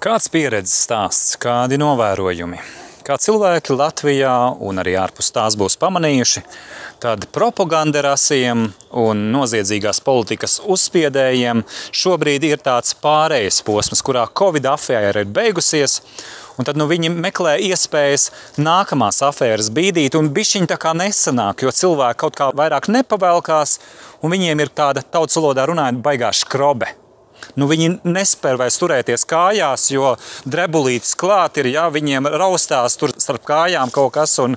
Kāds pieredzes stāsts, kādi novērojumi? Kā cilvēki Latvijā un arī ārpus tās būs pamanījuši, tad propaganderasiem un noziedzīgās politikas uzspiedējiem šobrīd ir tāds pārejas posms, kurā Covid afēra ir beigusies, un tad viņi meklē iespējas nākamās afēras bīdīt, un bišķiņ tā kā nesanāk, jo cilvēki kaut kā vairāk nepavelkās, un viņiem ir tāda tautas valodā runājot baigā škrobe. Viņi nespēj vairs turēties kājās, jo drebulītis klāt ir, viņiem raustās tur starp kājām kaut kas, un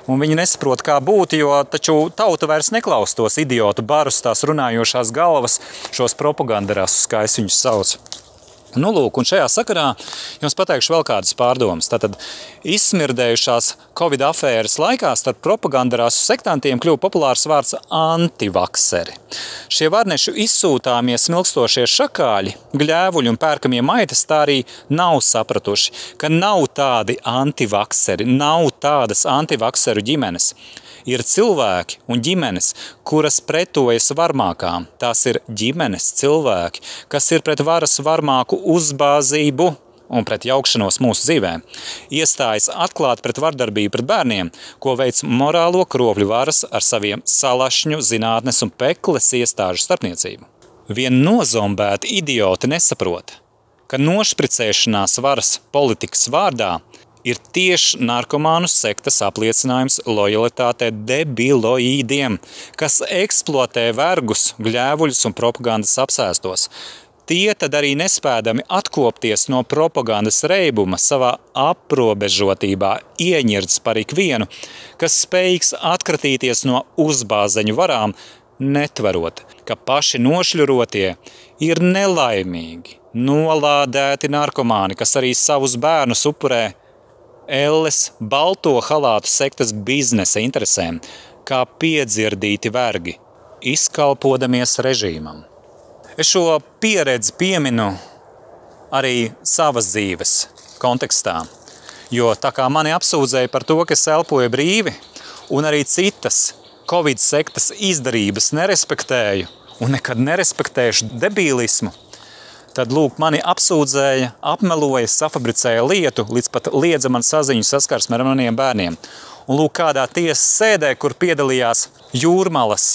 viņi nesaprot, kā būt, jo taču tauta vairs neklaus tos idiotu barus, tās runājošās galvas, šos propaganderastus, kā es viņus saucu. Lūk, un šajā sakarā jums pateikšu vēl kādas pārdomas. Tātad izsmirdējušās Covid afēras laikā starp propaganderasu sektantiem kļuva populārs vārds antivakseri. Šie varnešu izsūtāmie smilkstošie šakāļi, gļēvuļi un pērkamie maitas tā arī nav sapratuši, ka nav tādi antivakseri, nav tādas antivakseru ģimenes. Ir cilvēki un ģimenes, kuras pretojas varmākām. Tās ir ģimenes cilvēki, kas ir pret varas varmāku uzbāzību un pret jaukšanos mūsu dzīvē. Iestājas atklāt pret vardarbību pret bērniem, ko veic morālo kropļu varas ar saviem salašņu, zinātnes un pekles iestāžu starpniecību. Vien nozombēti idioti nesaprot, ka nošpricēšanās varas politikas vārdā ir tieši narkomānu sektas apliecinājums lojalitātei debiloīdiem, kas eksploatē vergus, gļēvuļus un propagandas apsēstos. Tie tad arī nespēdami atkopties no propagandas reibuma savā aprobežotībā ieņirds par ikvienu, kas spējīgs atkratīties no uzbāzeņu varām, netverot, ka paši nošļurotie ir nelaimīgi, nolādēti narkomāni, kas arī savus bērnus upurē elles balto halātu sektas biznesa interesēm, kā piedzirdīti vergi, izkalpodamies režīmam. Es šo pieredzi pieminu arī savas dzīves kontekstā, jo tā kā mani apsūdzēja par to, ka es elpoju brīvi, un arī citas Covid sektas izdarības nerespektēju un nekad nerespektēšu debīlismu, tad, lūk, mani apsūdzēja, apmeloja, safabricēja lietu, līdz pat liedza man saziņu saskarsmi ar maniem bērniem. Un, lūk, kādā tiesas sēdē, kur piedalījās Jūrmalas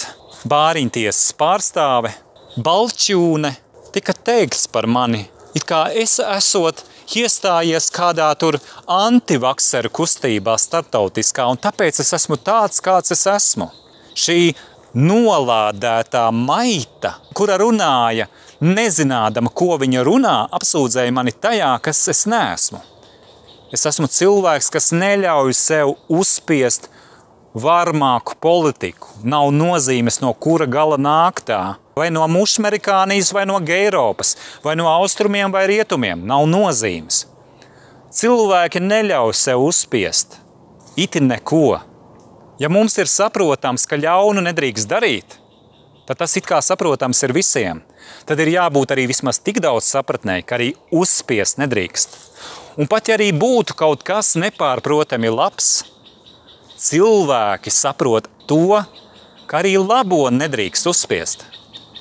bāriņtiesas pārstāve, Balčūne, tika teikts par mani, it kā es esot iestājies kādā tur antivakseru kustībā starptautiskā, un tāpēc es esmu tāds, kāds es esmu. Šī nolādētā maita, kura runāja, nezinādama, ko viņa runā, apsūdzēja mani tajā, kas es neesmu. Es esmu cilvēks, kas neļauj sev uzspiest varmāku politiku. Nav nozīmes, no kura gala nāk tā. Vai no Mušmerikānijas, vai no Geiropas, vai no austrumiem, vai rietumiem. Nav nozīmes. Cilvēki neļauj sev uzspiest iti neko. Ja mums ir saprotams, ka ļaunu nedrīkst darīt, tad tas it kā saprotams ir visiem. Tad ir jābūt arī vismaz tik daudz sapratnē, ka arī uzspiest nedrīkst. Un pat ja arī būtu kaut kas nepārprotami labs, cilvēki saprot to, ka arī labo nedrīkst uzspiest.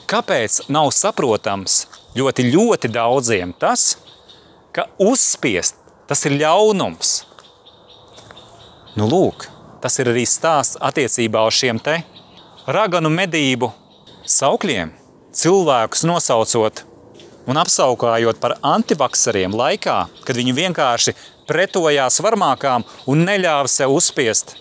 Kāpēc nav saprotams ļoti, ļoti daudziem tas, ka uzspiest tas ir ļaunums? Lūk, tas ir arī stāsts attiecībā uz šiem te raganu medību saukļiem, cilvēkus nosaucot un apsaukājot par antivakseriem laikā, kad viņi vienkārši pretojās varmākām un neļāva sev uzspiest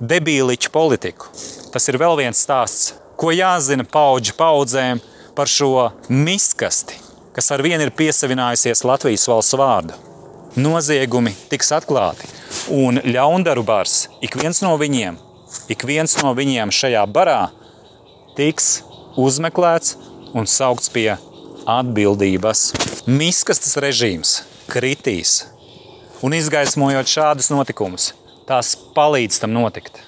debīliķu politiku. Tas ir vēl viens stāsts, ko jāzina paudžu paudzēm par šo miskasti, kas ar vienu ir piesavinājusies Latvijas valsts vārdu. Noziegumi tiks atklāti, un ļaundaru bars, ik viens no viņiem šajā barā tiks uzmeklēts un saukts pie atbildības. Miskastes režīms kritīs, un izgaismojot šādus notikumus, tās palīdz tam notikt.